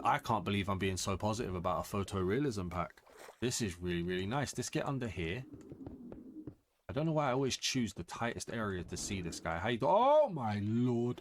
I can't believe I'm being so positive about a photorealism pack. This is really, really nice. Let's get under here. I don't know why I always choose the tightest area to see this guy. How you do? Oh my lord.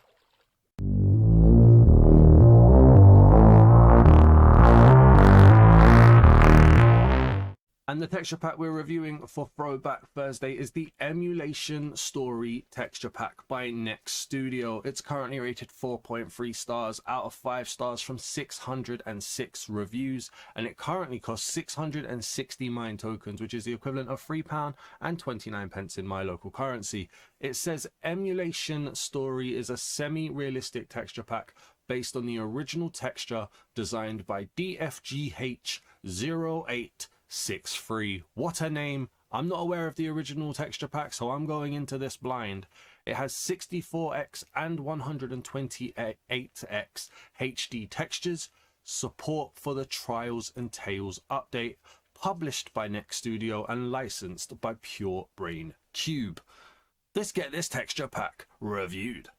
And the texture pack we're reviewing for Throwback Thursday is the Emulation Story Texture Pack by Next Studio. It's currently rated 4.3 stars out of 5 stars from 606 reviews, and it currently costs 660 mine tokens, which is the equivalent of £3 and 29 pence in my local currency. It says Emulation Story is a semi-realistic texture pack based on the original texture designed by DFGH0863. What a name. I'm not aware of the original texture pack, so I'm going into this blind. It has 64x and 128x HD textures, support for the Trials and Tales update, published by Next Studio and licensed by Pure Brain Cube. Let's get this texture pack reviewed.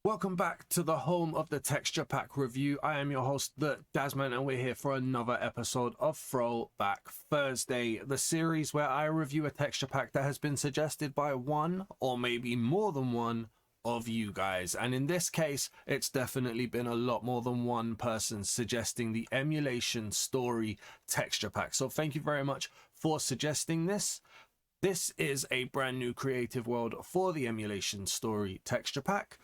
Welcome back to the home of the texture pack review. I am your host, the Dasman, and we're here for another episode of Throwback Thursday, the series where I review a texture pack that has been suggested by one or maybe more than one of you guys. And in this case, it's definitely been a lot more than one person suggesting the Emulation Story texture pack. So thank you very much for suggesting this. This is a brand new creative world for the Emulation Story texture pack.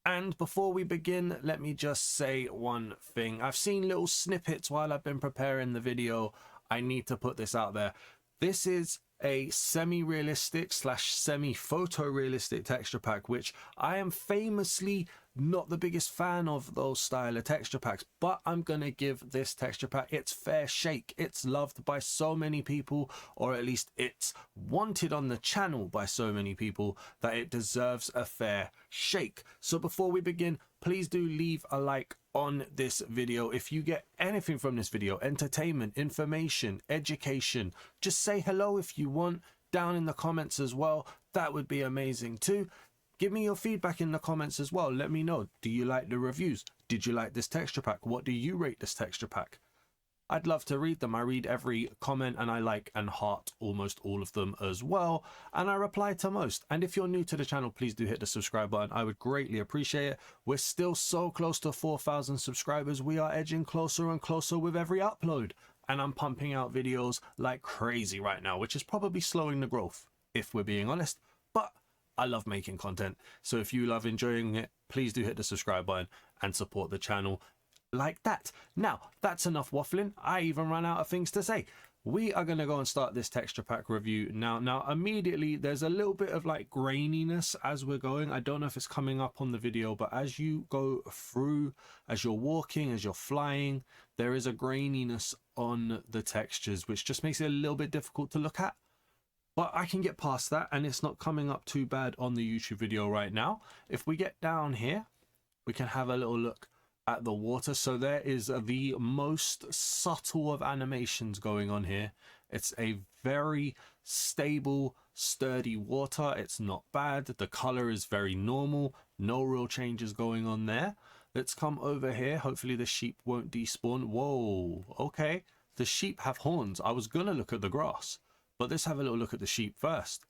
And before we begin, let me just say one thing. I've seen little snippets while I've been preparing the video. I need to put this out there. This is a semi-realistic / semi-photorealistic texture pack, which I am famously not the biggest fan of those style of texture packs, but I'm gonna give this texture pack its fair shake. It's loved by so many people, or at least it's wanted on the channel by so many people, that it deserves a fair shake. So before we begin, please do leave a like on this video. If you get anything from this video, entertainment, information, education, just say hello if you want down in the comments as well. That would be amazing too. Give me your feedback in the comments as well. Let me know. Do you like the reviews? Did you like this texture pack? What do you rate this texture pack? I'd love to read them. I read every comment and I like and heart almost all of them as well. And I reply to most. And if you're new to the channel, please do hit the subscribe button. I would greatly appreciate it. We're still so close to 4,000 subscribers. We are edging closer and closer with every upload. And I'm pumping out videos like crazy right now, which is probably slowing the growth, if we're being honest. But I love making content, so if you love enjoying it, please do hit the subscribe button and support the channel like that. Now, that's enough waffling. I even ran out of things to say. We are going to go and start this texture pack review now. Now, immediately, there's a little bit of like graininess as we're going. I don't know if it's coming up on the video, but as you go through, as you're walking, as you're flying, there is a graininess on the textures, which just makes it a little bit difficult to look at. But I can get past that, and it's not coming up too bad on the YouTube video right now. If we get down here, we can have a little look at the water. So there is the most subtle of animations going on here. It's a very stable, sturdy water. It's not bad. The color is very normal. No real changes going on there. Let's come over here. Hopefully the sheep won't despawn. Whoa, okay. The sheep have horns. I was gonna look at the grass, but let's have a little look at the sheep first.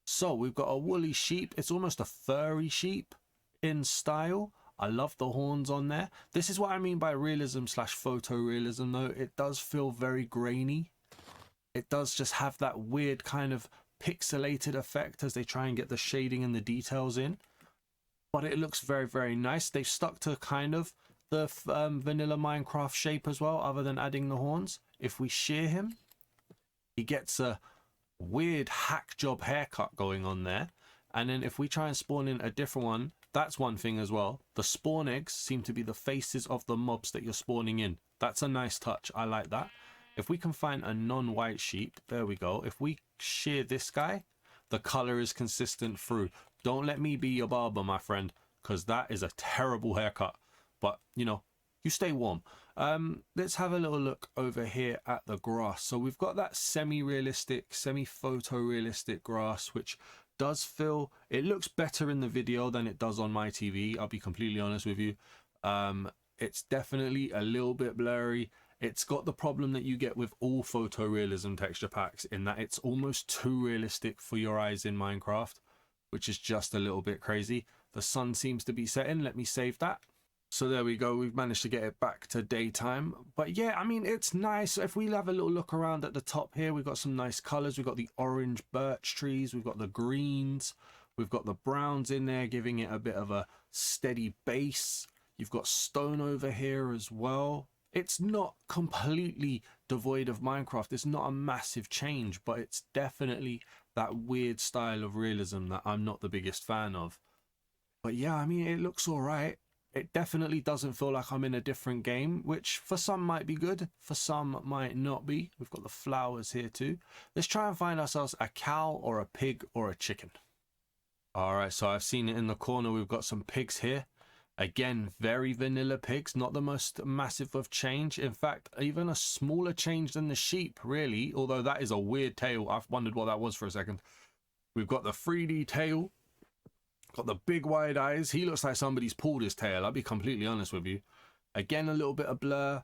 So we've got a woolly sheep. It's almost a furry sheep in style. I love the horns on there. This is what I mean by realism / photorealism though. It does feel very grainy. It does just have that weird kind of pixelated effect as they try and get the shading and the details in. But it looks very, very nice. They've stuck to kind of the vanilla Minecraft shape as well, other than adding the horns. If we shear him, he gets a weird hack job haircut going on there. And then if we try and spawn in a different one, that's one thing as well. The spawn eggs seem to be the faces of the mobs that you're spawning in. That's a nice touch. I like that. If we can find a non-white sheep, there we go. If we shear this guy, the color is consistent through. Don't let me be your barber, my friend, because that is a terrible haircut. But, you know, you stay warm. Let's have a little look over here at the grass. So we've got that semi-realistic, semi-photorealistic grass, which does feel, it looks better in the video than it does on my TV. I'll be completely honest with you. It's definitely a little bit blurry. It's got the problem that you get with all photorealism texture packs, in that it's almost too realistic for your eyes in Minecraft, which is just a little bit crazy. The sun seems to be setting. Let me save that. So there we go. We've managed to get it back to daytime. But yeah, I mean, it's nice. If we have a little look around at the top here, we've got some nice colors. We've got the orange birch trees. We've got the greens. We've got the browns in there, giving it a bit of a steady base. You've got stone over here as well. It's not completely devoid of Minecraft. It's not a massive change, but it's definitely that weird style of realism that I'm not the biggest fan of. But yeah, I mean, it looks all right. It definitely doesn't feel like I'm in a different game, which for some might be good, for some might not be. We've got the flowers here too. Let's try and find ourselves a cow or a pig or a chicken. All right, so I've seen it in the corner. We've got some pigs here. Again, very vanilla pigs, not the most massive of change. In fact, even a smaller change than the sheep, really, although that is a weird tail. I've wondered what that was for a second. We've got the 3D tail, got the big wide eyes. He looks like somebody's pulled his tail, I'll be completely honest with you. Again, a little bit of blur,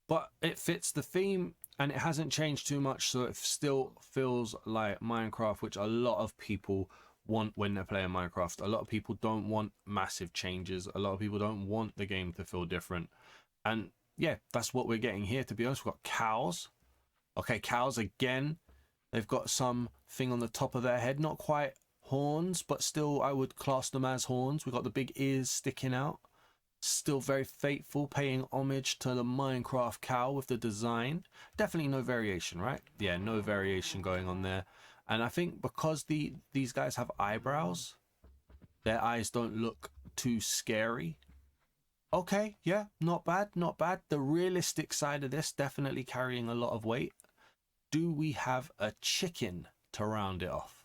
but it fits the theme and it hasn't changed too much, so it still feels like Minecraft, which a lot of people want when they're playing Minecraft. A lot of people don't want massive changes. A lot of people don't want the game to feel different. And yeah, that's what we're getting here, to be honest. We've got cows. Okay, cows again. They've got some thing on the top of their head. Not quite horns, but still I would class them as horns. We've got the big ears sticking out. Still very faithful, paying homage to the Minecraft cow with the design. Definitely no variation, right? Yeah, no variation going on there. And I think because these guys have eyebrows, their eyes don't look too scary. Okay, yeah, not bad, not bad. The realistic side of this definitely carrying a lot of weight. Do we have a chicken to round it off?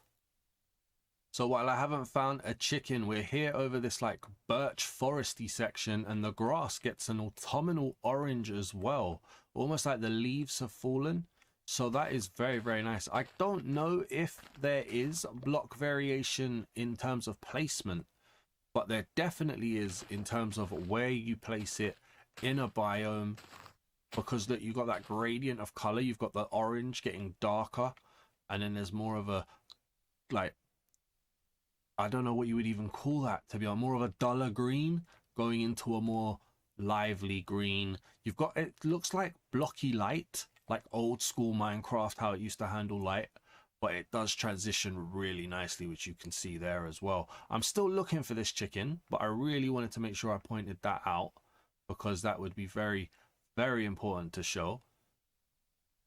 So while I haven't found a chicken, we're here over this like birch foresty section, and the grass gets an autumnal orange as well. Almost like the leaves have fallen. So that is very, very nice. I don't know if there is block variation in terms of placement, but there definitely is in terms of where you place it in a biome, because that you've got that gradient of color. You've got the orange getting darker, and then there's more of a, like, I don't know what you would even call that, to be honest, more of a duller green going into a more lively green. You've got, it looks like blocky light, like old school Minecraft, how it used to handle light, but it does transition really nicely, which you can see there as well. I'm still looking for this chicken, but I really wanted to make sure I pointed that out, because that would be very, very important to show.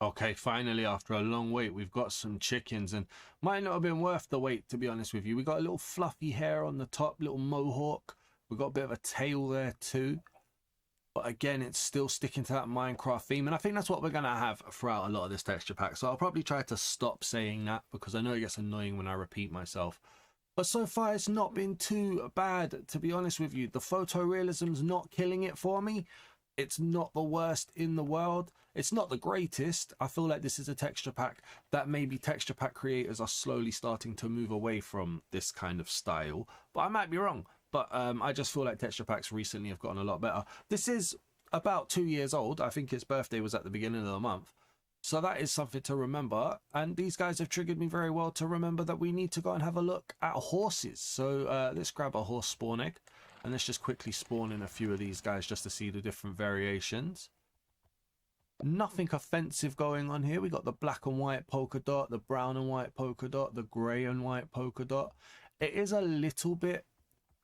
Okay, finally, after a long wait, we've got some chickens, and might not have been worth the wait, to be honest with you. We got a little fluffy hair on the top, little mohawk. We've got a bit of a tail there too. But again, it's still sticking to that Minecraft theme. And I think that's what we're going to have throughout a lot of this texture pack. So I'll probably try to stop saying that, because I know it gets annoying when I repeat myself. But so far, it's not been too bad, to be honest with you. The photorealism's not killing it for me. It's not the worst in the world. It's not the greatest. I feel like this is a texture pack that maybe texture pack creators are slowly starting to move away from this kind of style. But I might be wrong. But I just feel like texture packs recently have gotten a lot better. This is about 2 years old. I think its birthday was at the beginning of the month. So that is something to remember. And these guys have triggered me very well to remember that we need to go and have a look at horses. So let's grab a horse spawn egg. And let's just quickly spawn in a few of these guys just to see the different variations. Nothing offensive going on here. We got the black and white polka dot, the brown and white polka dot, the grey and white polka dot. It is a little bit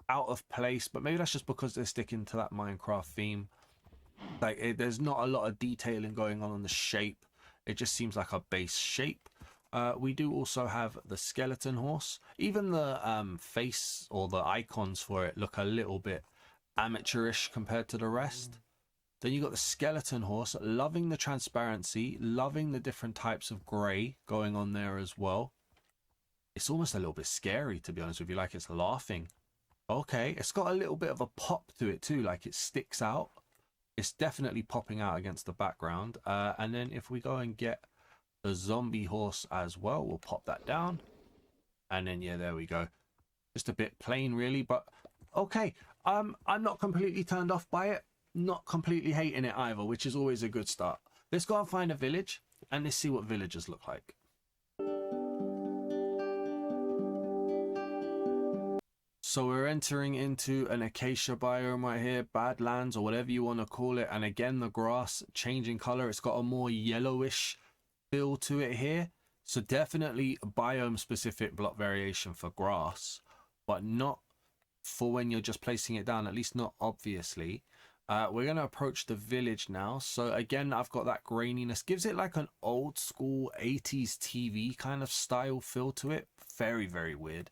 out of place, but maybe that's just because they're sticking to that Minecraft theme. Like, there's not a lot of detailing going on the shape. It just seems like a base shape. We do also have the skeleton horse. Even the face or the icons for it look a little bit amateurish compared to the rest. Then you got the skeleton horse, loving the transparency, loving the different types of grey going on there as well. It's almost a little bit scary, to be honest with you, like it's laughing. Okay, it's got a little bit of a pop to it too, like it sticks out. It's definitely popping out against the background. And then if we go and get the zombie horse as well, we'll pop that down. And then, yeah, there we go. Just a bit plain, really, but okay. I'm not completely turned off by it. Not completely hating it either, which is always a good start. Let's go and find a village, and let's see what villagers look like. So we're entering into an acacia biome right here, badlands or whatever you want to call it. And again, the grass changing color. It's got a more yellowish feel to it here. So definitely biome specific block variation for grass, but not for when you're just placing it down, at least not obviously. We're going to approach the village now. So again, I've got that graininess. Gives it like an old school 80s TV kind of style feel to it. Very, very weird.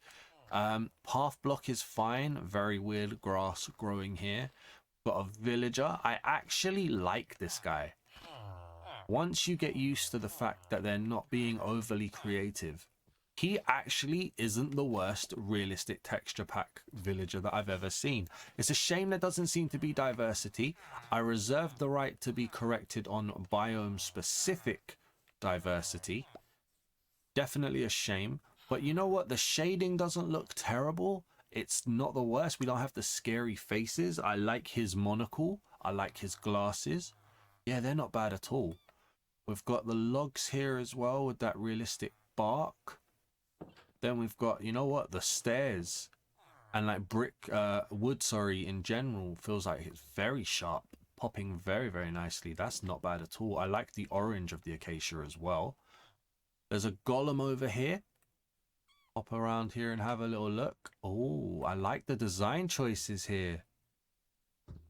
Path block is fine. Very weird grass growing here. Got a villager. I actually like this guy. Once you get used to the fact that they're not being overly creative, he actually isn't the worst realistic texture pack villager that I've ever seen. It's a shame there doesn't seem to be diversity. I reserve the right to be corrected on biome specific diversity. Definitely a shame. But you know what? The shading doesn't look terrible. It's not the worst. We don't have the scary faces. I like his monocle. I like his glasses. Yeah, they're not bad at all. We've got the logs here as well with that realistic bark. Then we've got, you know what, the stairs and like wood, sorry, in general feels like it's very sharp, popping very, very nicely. That's not bad at all. I like the orange of the acacia as well. There's a golem over here. Hop around here and have a little look. Oh, I like the design choices here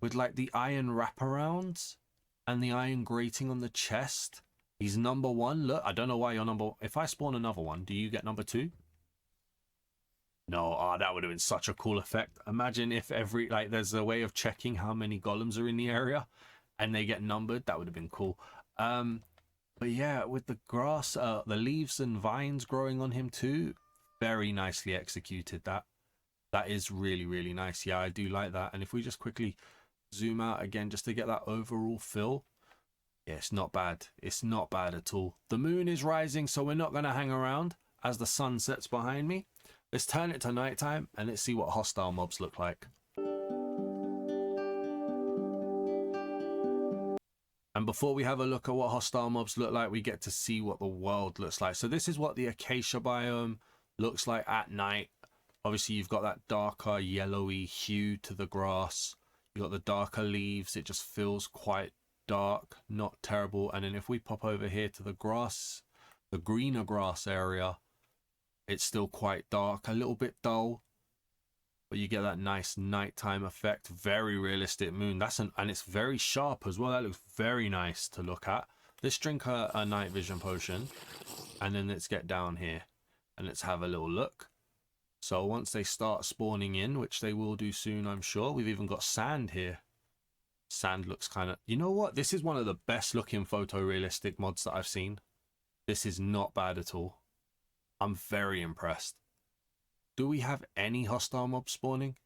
with like the iron wraparounds and the iron grating on the chest. He's number 1. Look, I don't know why you're number. If I spawn another one, do you get number 2? No, that would have been such a cool effect. Imagine if there's a way of checking how many golems are in the area and they get numbered. That would have been cool. But yeah, with the grass, the leaves and vines growing on him too, very nicely executed. That is really, really nice. Yeah, I do like that. And if we just quickly zoom out again just to get that overall feel, yeah, it's not bad. It's not bad at all. The moon is rising, so we're not going to hang around as the sun sets behind me. Let's turn it to nighttime and let's see what hostile mobs look like. And before we have a look at what hostile mobs look like, we get to see what the world looks like. So this is what the acacia biome looks like at night. Obviously, you've got that darker yellowy hue to the grass. You've got the darker leaves. It just feels quite dark, not terrible. And then if we pop over here to the grass, the greener grass area, it's still quite dark, a little bit dull, but you get that nice nighttime effect. Very realistic moon. And it's very sharp as well. That looks very nice to look at. Let's drink a night vision potion, and then let's get down here and let's have a little look. So once they start spawning in, which they will do soon, I'm sure. We've even got sand here. Sand looks kind of, you know what? This is one of the best looking photorealistic mods that I've seen. This is not bad at all. I'm very impressed. Do we have any hostile mobs spawning?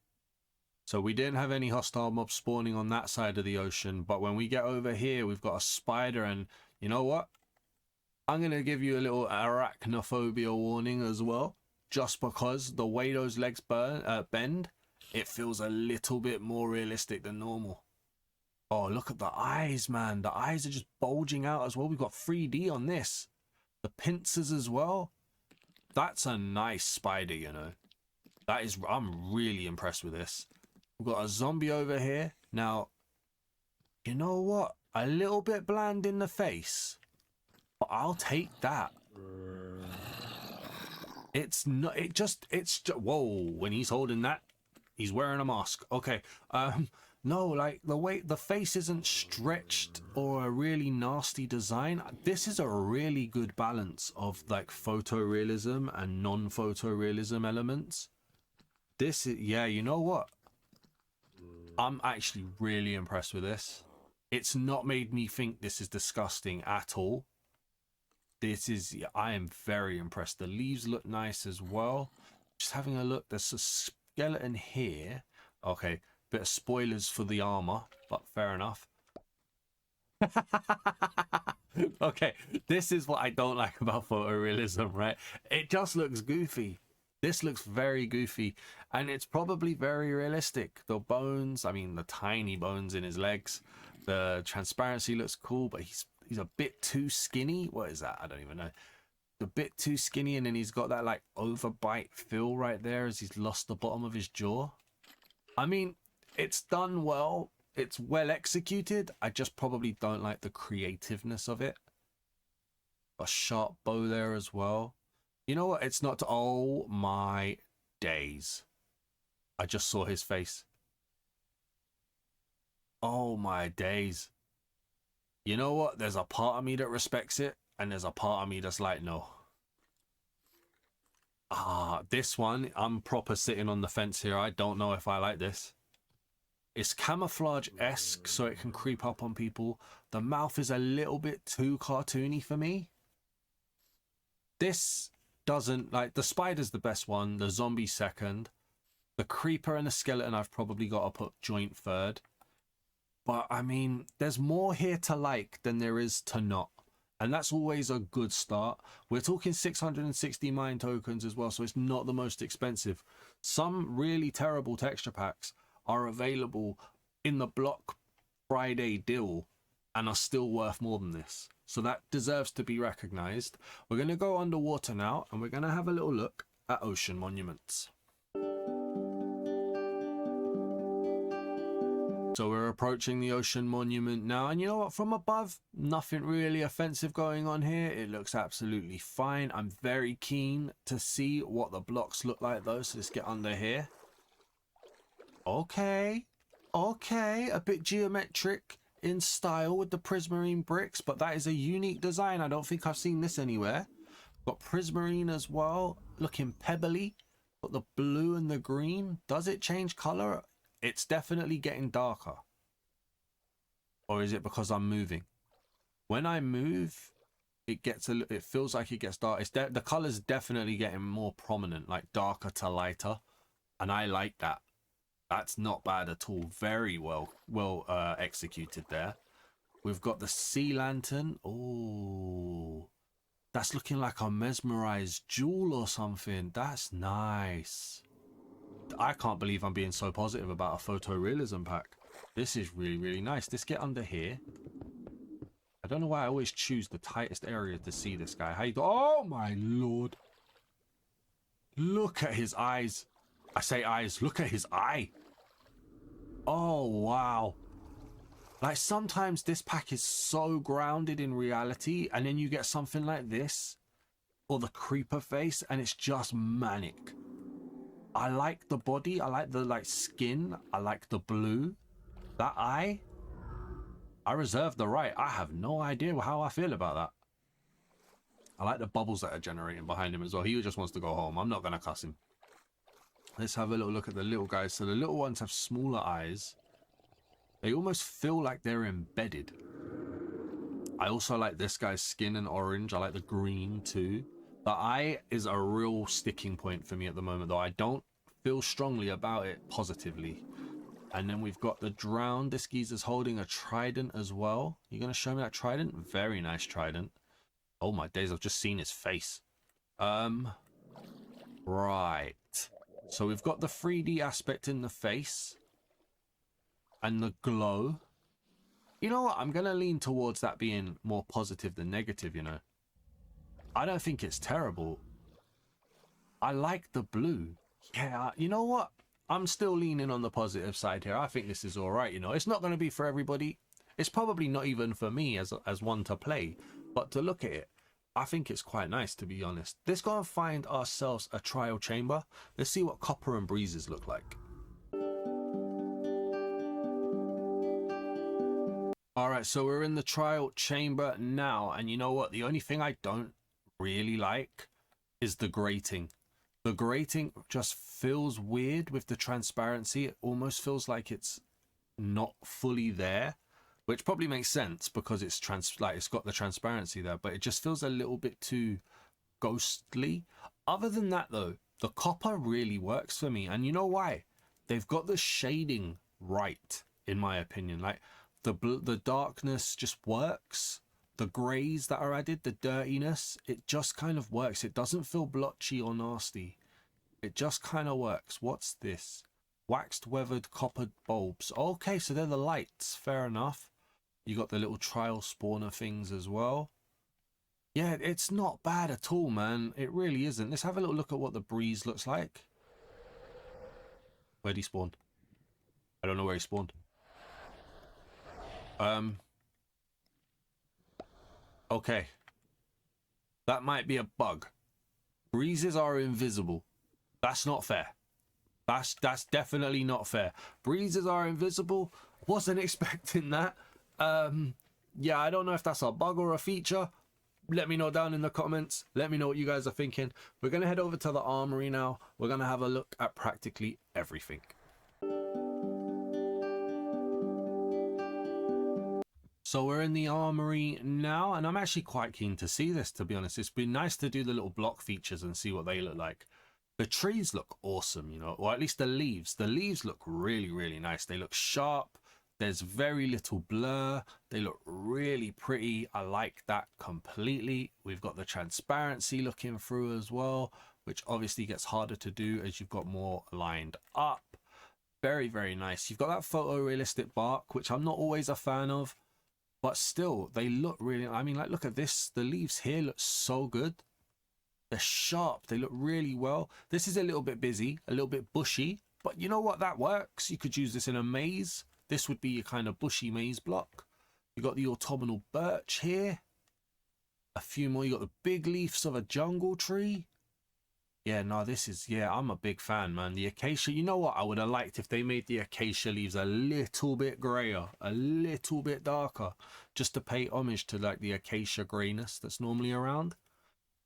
So we didn't have any hostile mobs spawning on that side of the ocean, but when we get over here, we've got a spider, and you know what? I'm going to give you a little arachnophobia warning as well, just because the way those legs bend, it feels a little bit more realistic than normal. Oh, look at the eyes, man. The eyes are just bulging out as well. We've got 3D on this. The pincers as well. That's a nice spider, you know. I'm really impressed with this. We've got a zombie over here. Now, you know what? A little bit bland in the face, but I'll take that. It's not, whoa, when he's holding that, he's wearing a mask. Okay. No, like the way the face isn't stretched or a really nasty design. This is a really good balance of like photorealism and non-photorealism elements. This is, yeah, you know what? I'm actually really impressed with this. It's not made me think this is disgusting at all. I am very impressed. The leaves look nice as well. Just having a look, there's a skeleton here. Okay. Bit of spoilers for the armor, but fair enough. Okay, this is what I don't like about photorealism, right? It just looks goofy. This looks very goofy, and it's probably very realistic. The bones, I mean, the tiny bones in his legs. The transparency looks cool, but he's a bit too skinny. What is that? I don't even know. A bit too skinny, and then he's got that like overbite feel right there as he's lost the bottom of his jaw. I mean, it's done well. It's well executed. I just probably don't like the creativeness of it. A sharp bow there as well. You know what? It's not... Oh my days. I just saw his face. Oh my days. You know what? There's a part of me that respects it, and there's a part of me that's like, no. This one, I'm proper sitting on the fence here. I don't know if I like this. It's camouflage-esque, so it can creep up on people. The mouth is a little bit too cartoony for me. This doesn't... Like, the spider's the best one, the zombie second. The creeper and the skeleton I've probably got to put joint third. But, I mean, there's more here to like than there is to not. And that's always a good start. We're talking 660 mine tokens as well, so it's not the most expensive. Some really terrible texture packs are available in the Block Friday deal and are still worth more than this. So that deserves to be recognized. We're going to go underwater now, and we're going to have a little look at ocean monuments. So we're approaching the ocean monument now, and you know what, from above, nothing really offensive going on here. It looks absolutely fine. I'm very keen to see what the blocks look like though, so let's get under here. Okay, a bit geometric in style with the prismarine bricks, but that is a unique design. I don't think I've seen this anywhere. Got prismarine as well, looking pebbly. Got the blue and the green. Does it change color? It's definitely getting darker. Or is it because I'm moving? When I move, it feels like it gets dark. The color's definitely getting more prominent, like darker to lighter, and I like that. That's not bad at all. Very well executed there. We've got the sea lantern. Oh, that's looking like a mesmerized jewel or something. That's nice. I can't believe I'm being so positive about a photorealism pack. This is really, really nice. Let's get under here. I don't know why I always choose the tightest area to see this guy. How you go? Oh my lord. Look at his eyes. I say eyes. Look at his eye. Oh, wow. Like, sometimes this pack is so grounded in reality, and then you get something like this, or the creeper face, and it's just manic. I like the body. I like the skin. I like the blue. That eye. I reserve the right. I have no idea how I feel about that. I like the bubbles that are generating behind him as well. He just wants to go home. I'm not going to cuss him. Let's have a little look at the little guys. So the little ones have smaller eyes. They almost feel like they're embedded. I also like this guy's skin and orange. I like the green too. The eye is a real sticking point for me at the moment, though. I don't feel strongly about it positively. And then we've got the drowned. This geezer's holding a trident as well. You going to show me that trident? Very nice trident. Oh my days, I've just seen his face. Right. So we've got the 3D aspect in the face. And the glow. You know what? I'm going to lean towards that being more positive than negative, you know. I don't think it's terrible. I like the blue. Yeah, you know what? I'm still leaning on the positive side here. I think this is all right, you know. It's not going to be for everybody. It's probably not even for me as one to play. But to look at it, I think it's quite nice, to be honest. Let's go and find ourselves a trial chamber. Let's see what copper and breezes look like. All right, so we're in the trial chamber now. And you know what? The only thing I don't really like is the grating. The grating just feels weird with the transparency. It almost feels like it's not fully there, which probably makes sense because it's it's got the transparency there, but it just feels a little bit too ghostly. Other than that though, the copper really works for me, and you know why? They've got the shading right, in my opinion. Like the darkness just works. The greys that are added, the dirtiness, it just kind of works. It doesn't feel blotchy or nasty. It just kind of works. What's this? Waxed weathered coppered bulbs. Okay, so they're the lights. Fair enough. You got the little trial spawner things as well. Yeah, it's not bad at all, man. It really isn't. Let's have a little look at what the breeze looks like. Where'd he spawn? I don't know where he spawned. Okay. That might be a bug. Breezes are invisible. That's not fair. That's definitely not fair. Breezes are invisible. Wasn't expecting that. Yeah, I don't know if that's a bug or a feature. Let me know down in the comments. Let me know what you guys are thinking. We're going to head over to the Armoury now. We're going to have a look at practically everything. So we're in the Armoury now, and I'm actually quite keen to see this, to be honest. It's been nice to do the little block features and see what they look like. The trees look awesome, you know, or at least the leaves. The leaves look really, really nice. They look sharp. There's very little blur. They look really pretty. I like that completely. We've got the transparency looking through as well, which obviously gets harder to do as you've got more lined up. Very, very nice. You've got that photorealistic bark, which I'm not always a fan of, but still they look really, I mean, like, look at this. The leaves here look so good. They're sharp. They look really well. This is a little bit busy, a little bit bushy, but you know what? That works. You could use this in a maze. This would be a kind of bushy maze block. You got the autumnal birch here. A few more. You got the big leaves of a jungle tree. Yeah, no, this is, yeah, I'm a big fan, man. The acacia, you know what? I would have liked if they made the acacia leaves a little bit grayer, a little bit darker, just to pay homage to like the acacia grayness that's normally around.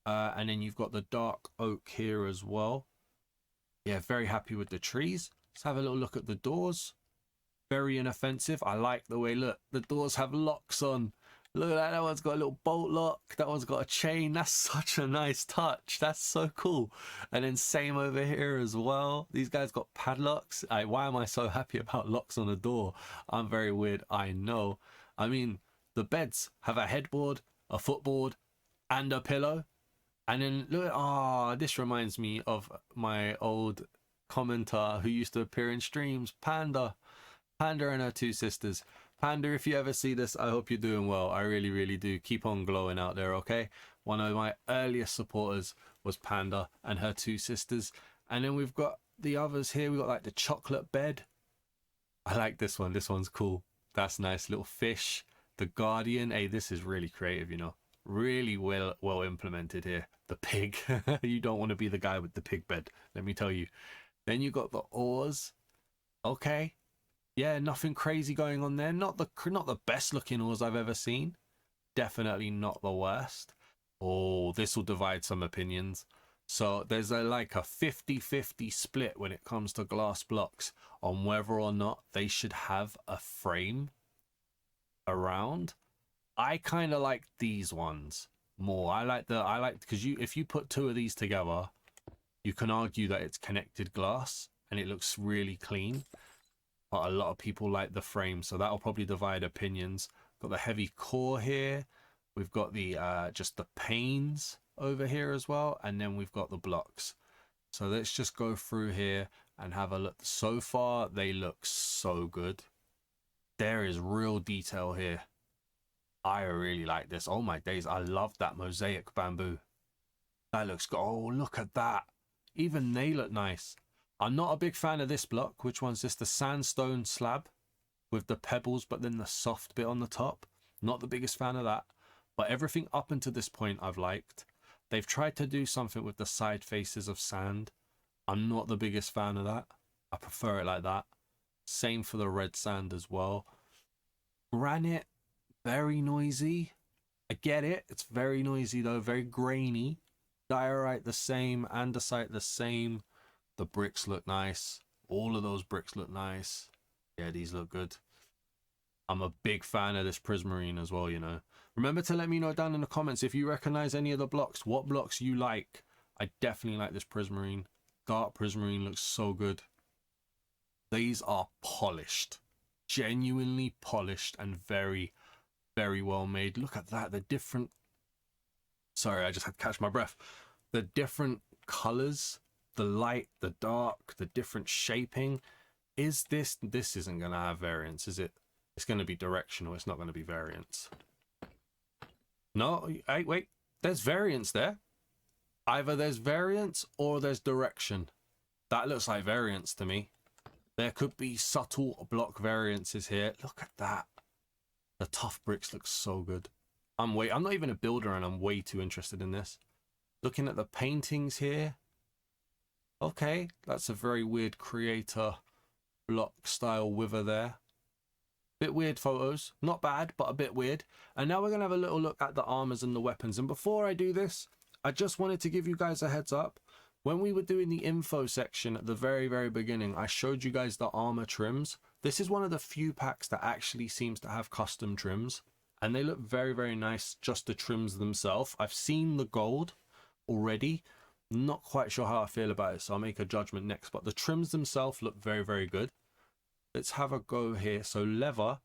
And then you've got the dark oak here as well. Yeah, very happy with the trees. Let's have a little look at the doors. Very inoffensive. I like the way, look, the doors have locks on. Look at that. That one's got a little bolt lock. That one's got a chain. That's such a nice touch. That's so cool. And then same over here as well. These guys got padlocks. Why am I so happy about locks on a door? I'm very weird, I know. I mean, the beds have a headboard, a footboard, and a pillow. And then look, this reminds me of my old commenter who used to appear in streams, Panda and her two sisters. Panda, if you ever see this, I hope you're doing well. I really, really do. Keep on glowing out there, okay? One of my earliest supporters was Panda and her two sisters. And then we've got the others here. We've got like the chocolate bed. I like this one. This one's cool. That's nice. Little fish. The Guardian. Hey, this is really creative, you know. Really well implemented here. The pig. You don't want to be the guy with the pig bed, let me tell you. Then you got the oars. Okay. Yeah, nothing crazy going on there. Not the best looking oars I've ever seen. Definitely not the worst. Oh, this will divide some opinions. So there's like a 50-50 split when it comes to glass blocks on whether or not they should have a frame around. I kind of like these ones more. I like because if you put two of these together, you can argue that it's connected glass and it looks really clean. But a lot of people like the frame, so that'll probably divide opinions. Got the heavy core here. We've got the just the panes over here as well, and then we've got the blocks. So let's just go through here and have a look. So far, they look so good. There is real detail here. I really like this. Oh my days, I love that mosaic bamboo. That looks good. Oh, look at that. Even they look nice. I'm not a big fan of this block. Which one's this? The sandstone slab with the pebbles, but then the soft bit on the top. Not the biggest fan of that. But everything up until this point I've liked. They've tried to do something with the side faces of sand. I'm not the biggest fan of that. I prefer it like that. Same for the red sand as well. Granite, very noisy. I get it. It's very noisy though. Very grainy. Diorite the same. Andesite the same. The bricks look nice. All of those bricks look nice. Yeah, these look good. I'm a big fan of this prismarine as well, you know. Remember to let me know down in the comments if you recognize any of the blocks, what blocks you like. I definitely like this prismarine. Dark prismarine looks so good. These are polished. Genuinely polished and very, very well made. Look at that. The different... Sorry, I just had to catch my breath. The different colors the light, the dark, the different shaping. Is this isn't going to have variance, is it? It's going to be directional. It's not going to be variance. No, wait. There's variance there. Either there's variance or there's direction. That looks like variance to me. There could be subtle block variances here. Look at that. The tough bricks look so good. I'm not even a builder and I'm way too interested in this. Looking at the paintings here. Okay, that's a very weird creator block style wither there. Bit weird photos. Not bad, but a bit weird. And now we're going to have a little look at the armors and the weapons. And before I do this, I just wanted to give you guys a heads up. When we were doing the info section at the very, very beginning, I showed you guys the armor trims. This is one of the few packs that actually seems to have custom trims. And they look very, very nice, just the trims themselves. I've seen the gold already. Not quite sure how I feel about it, so I'll make a judgment next. But the trims themselves look very, very good. Let's have a go here. So leather,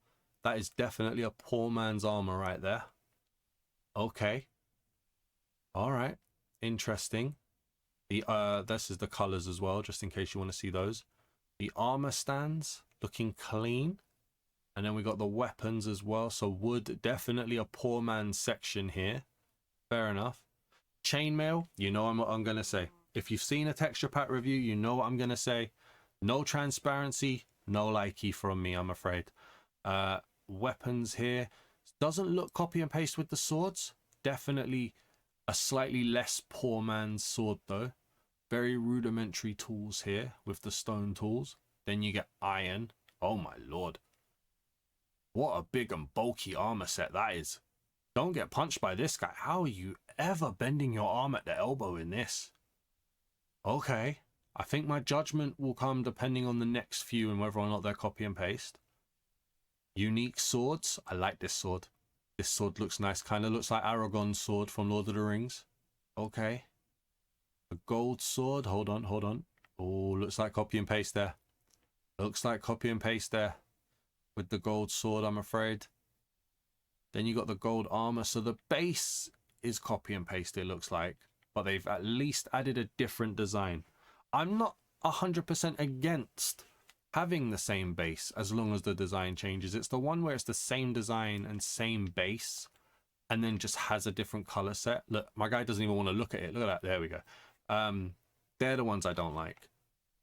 that is definitely a poor man's armor right there. Okay. All right. Interesting. This is the colors as well, just in case you want to see those. The armor stands looking clean. And then we got the weapons as well. So wood, definitely a poor man's section here. Fair enough. Chainmail, you know what I'm going to say. If you've seen a texture pack review, you know what I'm going to say. No transparency, no likey from me, I'm afraid. Weapons here. Doesn't look copy and paste with the swords. Definitely a slightly less poor man's sword though. Very rudimentary tools here with the stone tools. Then you get iron. Oh my lord. What a big and bulky armor set that is. Don't get punched by this guy. How are you ever bending your arm at the elbow in this? Okay. I think my judgment will come depending on the next few and whether or not they're copy and paste. Unique swords. I like this sword. This sword looks nice. Kind of looks like Aragorn's sword from Lord of the Rings. Okay. A gold sword. Hold on, hold on. Oh, looks like copy and paste there. Looks like copy and paste there. With the gold sword, I'm afraid. Then you got the gold armor. So the base is copy and paste, it looks like. But they've at least added a different design. I'm not 100% against having the same base as long as the design changes. It's the one where it's the same design and same base and then just has a different color set. Look, my guy doesn't even want to look at it. Look at that. There we go. They're the ones I don't like.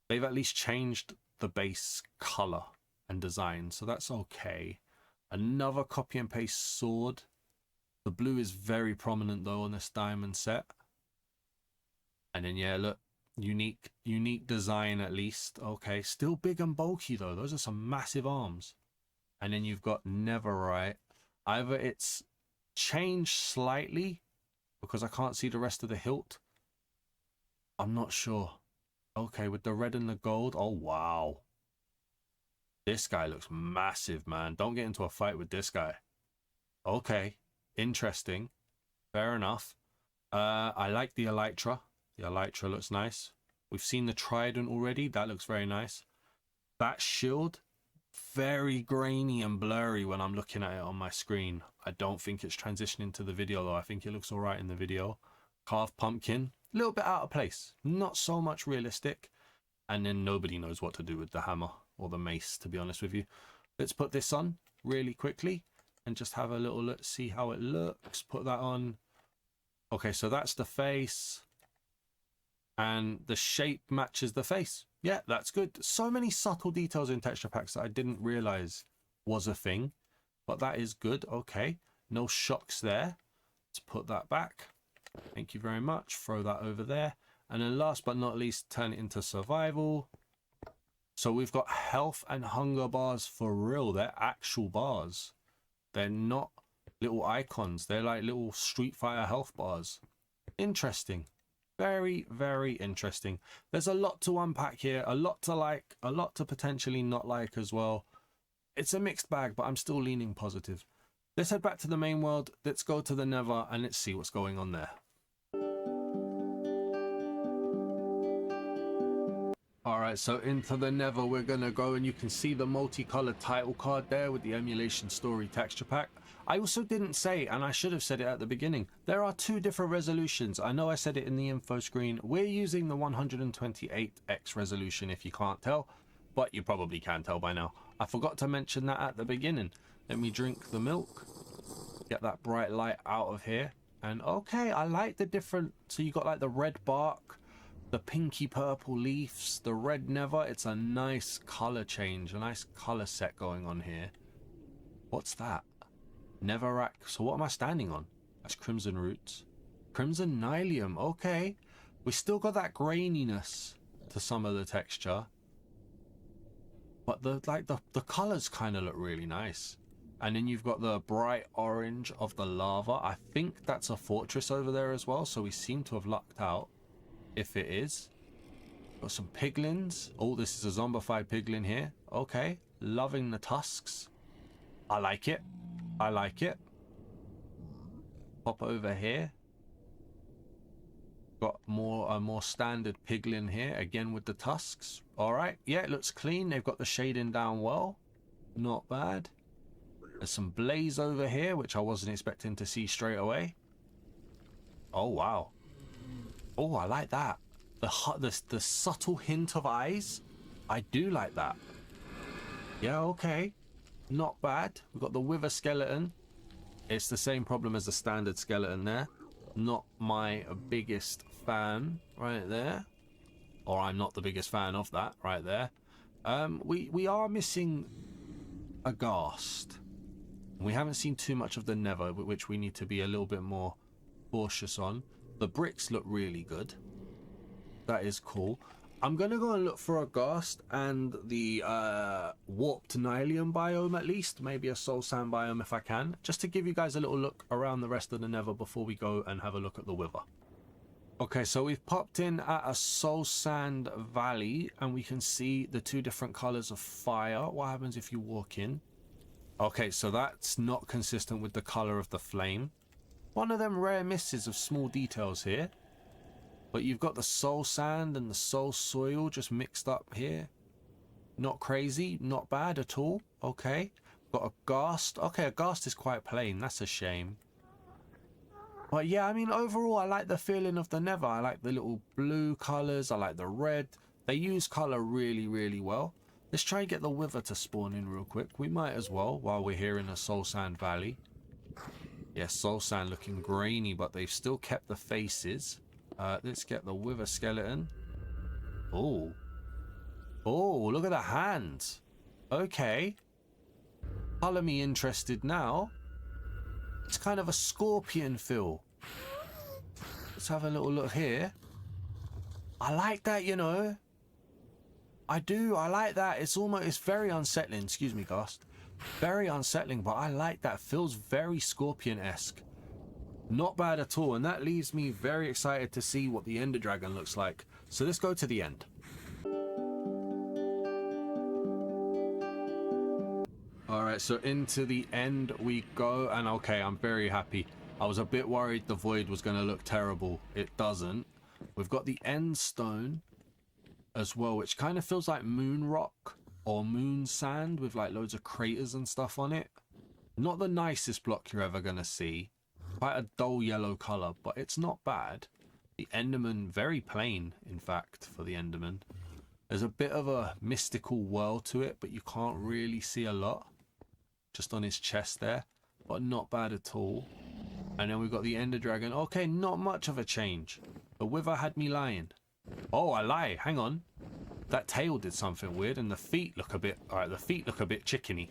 They've at least changed the base color and design, so that's okay. Another copy and paste sword. The blue is very prominent though on this diamond set. And then yeah, look, unique design at least. Okay, still big and bulky though. Those are some massive arms. And then you've got netherite. Either it's changed slightly because I can't see the rest of the hilt. I'm not sure. Okay, with the red and the gold. Oh wow. This guy looks massive, man. Don't get into a fight with this guy. Okay, interesting. Fair enough. I like the elytra. The elytra looks nice. We've seen the trident already. That looks very nice. That shield, very grainy and blurry when I'm looking at it on my screen. I don't think it's transitioning to the video though. I think it looks all right in the video. Carved pumpkin, a little bit out of place. Not so much realistic. And then nobody knows what to do with the hammer or the mace, to be honest with you. Let's put this on really quickly and just have a little look, see how it looks. Put that on. Okay, so that's the face. And the shape matches the face. Yeah, that's good. So many subtle details in texture packs that I didn't realize was a thing. But that is good. Okay, no shocks there. Let's put that back. Thank you very much. Throw that over there. And then last but not least, turn it into survival. So we've got health and hunger bars for real. They're actual bars. They're not little icons. They're like little Street Fighter health bars. Interesting. Very, very interesting. There's a lot to unpack here. A lot to like. A lot to potentially not like as well. It's a mixed bag, but I'm still leaning positive. Let's head back to the main world. Let's go to the Nether and let's see what's going on there. Alright, Right, so into the Nether we're gonna go, and you can see the multicolored title card there with the Emulation Story Texture Pack. I also didn't say, and I should have said it at the beginning, there are two different resolutions. I know I said it in the info screen. We're using the 128x resolution, if you can't tell, but you probably can tell by now. I forgot to mention that at the beginning. Let me drink the milk, get that bright light out of here. And okay, I like the different, so you got like the red bark, the pinky purple leaves, the red Nether. It's a nice color change, a nice color set going on here. What's that? Netherrack. So what am I standing on? That's crimson roots. Crimson nylium. Okay. We still got that graininess to some of the texture. But the colors kind of look really nice. And then you've got the bright orange of the lava. I think that's a fortress over there as well. So we seem to have lucked out. If it is. Got some piglins. Oh, this is a zombified piglin here. Okay. Loving the tusks. I like it. I like it. Pop over here. Got a more standard piglin here. Again with the tusks. Alright. Yeah, it looks clean. They've got the shading down well. Not bad. There's some blaze over here, which I wasn't expecting to see straight away. Oh, wow. Oh, I like that. The subtle hint of eyes. I do like that. Yeah, okay. Not bad. We've got the wither skeleton. It's the same problem as the standard skeleton there. Not my biggest fan right there. Or I'm not the biggest fan of that right there. We are missing a ghast. We haven't seen too much of the Nether, which we need to be a little bit more cautious on. The bricks look really good. That is cool. I'm going to go and look for a ghast and the warped nylium biome at least. Maybe a soul sand biome if I can. Just to give you guys a little look around the rest of the Nether before we go and have a look at the wither. Okay, so we've popped in at a soul sand valley and we can see the two different colors of fire. What happens if you walk in? Okay, so that's not consistent with the color of the flame. One of them rare misses of small details here. But you've got the soul sand and the soul soil just mixed up here. Not crazy, not bad at all. Okay. Got a ghast. Okay, a ghast is quite plain. That's a shame. But yeah, I mean, overall, I like the feeling of the Nether. I like the little blue colors. I like the red. They use color really, really well. Let's try and get the wither to spawn in real quick. We might as well while we're here in the soul sand valley. Yeah, soul sand looking grainy, but they've still kept the faces. Let's get the wither skeleton. Oh. Oh, look at the hands. Okay. Color me interested now. It's kind of a scorpion feel. Let's have a little look here. I like that, you know. I do. I like that. It's very unsettling. Excuse me, ghast. Very unsettling, but I like that. Feels very scorpion-esque. Not bad at all, and that leaves me very excited to see what the Ender Dragon looks like. So let's go to the end. Alright, so into the end we go, and okay, I'm very happy. I was a bit worried the void was going to look terrible. It doesn't. We've got the end stone as well, which kind of feels like moon rock or moon sand with like loads of craters and stuff on it. Not the nicest block you're ever going to see. Quite a dull yellow color, but it's not bad. The Enderman, very plain, in fact, for the Enderman. There's a bit of a mystical whirl to it, but you can't really see a lot. Just on his chest there, but not bad at all. And then we've got the Ender Dragon. Okay, not much of a change. The wither had me lying. Oh, I lie. Hang on. That tail did something weird, and the feet look a bit... Alright, the feet look a bit chickeny.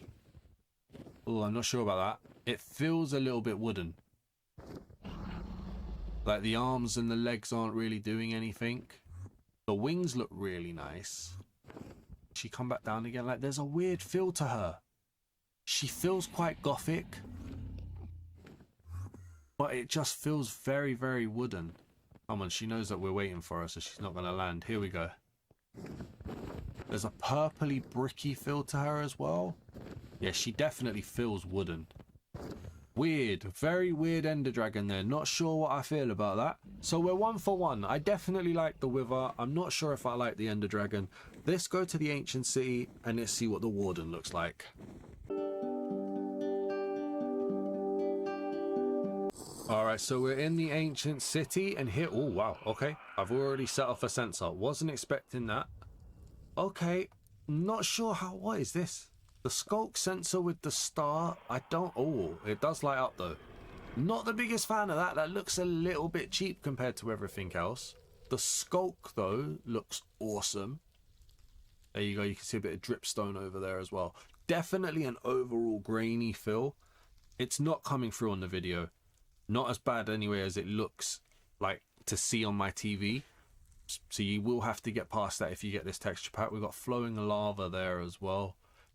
Oh, I'm not sure about that. It feels a little bit wooden. Like the arms and the legs aren't really doing anything. The wings look really nice. She come back down again. Like there's a weird feel to her. She feels quite gothic. But it just feels very, very wooden. Come on, she knows that we're waiting for her, so she's not going to land. Here we go. There's a purpley bricky feel to her as well. Yeah, she definitely feels wooden. Weird, very weird Ender Dragon there. Not sure what I feel about that. So we're 1 for 1. I definitely like the Wither. I'm not sure if I like the Ender Dragon. Let's go to the Ancient City and let's see what the Warden looks like. Alright, so we're in the Ancient City and here... Oh, wow. Okay. I've already set off a sensor. Wasn't expecting that. Okay. Not sure how... What is this? The Skulk sensor with the star. I don't... Oh, it does light up though. Not the biggest fan of that. That looks a little bit cheap compared to everything else. The Skulk though looks awesome. There you go. You can see a bit of dripstone over there as well. Definitely an overall grainy feel. It's not coming through on the video. Not as bad anyway as it looks like to see on my TV. So you will have to get past that if you get this texture pack. We've got flowing lava there as well.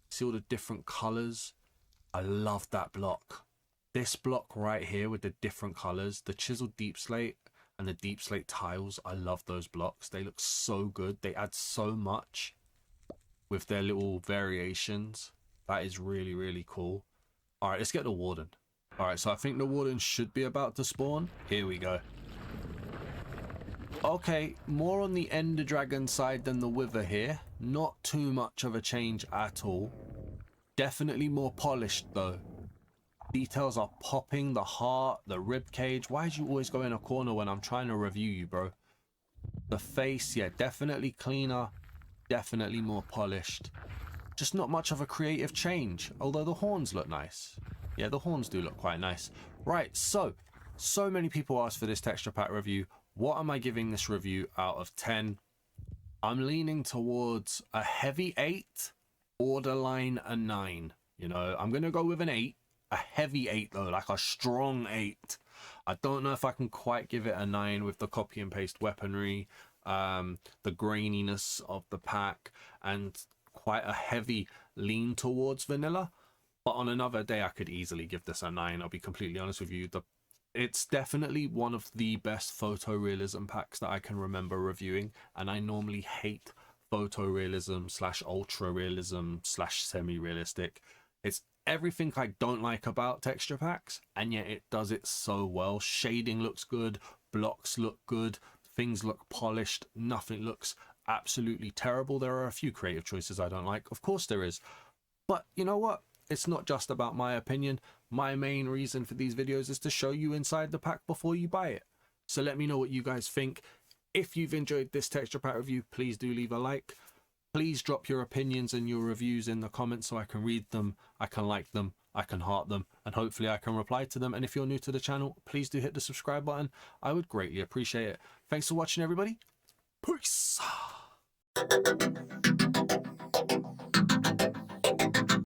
See all the different colors. I love that block. This block right here with the different colors. The chiseled deep slate and the deep slate tiles. I love those blocks. They look so good. They add so much with their little variations. That is really, really cool. All right, let's get the Warden. All right, so I think the Warden should be about to spawn. Here we go. Okay, more on the Ender Dragon side than the Wither here. Not too much of a change at all. Definitely more polished though. Details are popping, the heart, the rib cage. Why do you always go in a corner when I'm trying to review you, bro? The face, yeah, definitely cleaner. Definitely more polished. Just not much of a creative change, although the horns look nice. Yeah, the horns do look quite nice. Right, so many people asked for this texture pack review. What am I giving this review out of 10? I'm leaning towards a heavy 8, borderline a 9. You know, I'm going to go with an 8. A heavy 8 though, like a strong 8. I don't know if I can quite give it a 9 with the copy and paste weaponry, the graininess of the pack, and quite a heavy lean towards vanilla. But on another day, I could easily give this a 9. I'll be completely honest with you. It's definitely one of the best photorealism packs that I can remember reviewing. And I normally hate photorealism / ultra realism / semi-realistic. It's everything I don't like about texture packs. And yet it does it so well. Shading looks good. Blocks look good. Things look polished. Nothing looks absolutely terrible. There are a few creative choices I don't like. Of course there is. But you know what? It's not just about my opinion. My main reason for these videos is to show you inside the pack before you buy it. So let me know what you guys think. If you've enjoyed this texture pack review, please do leave a like. Please drop your opinions and your reviews in the comments so I can read them, I can like them, I can heart them, and hopefully I can reply to them. And if you're new to the channel, please do hit the subscribe button. I would greatly appreciate it. Thanks for watching, everybody. Peace.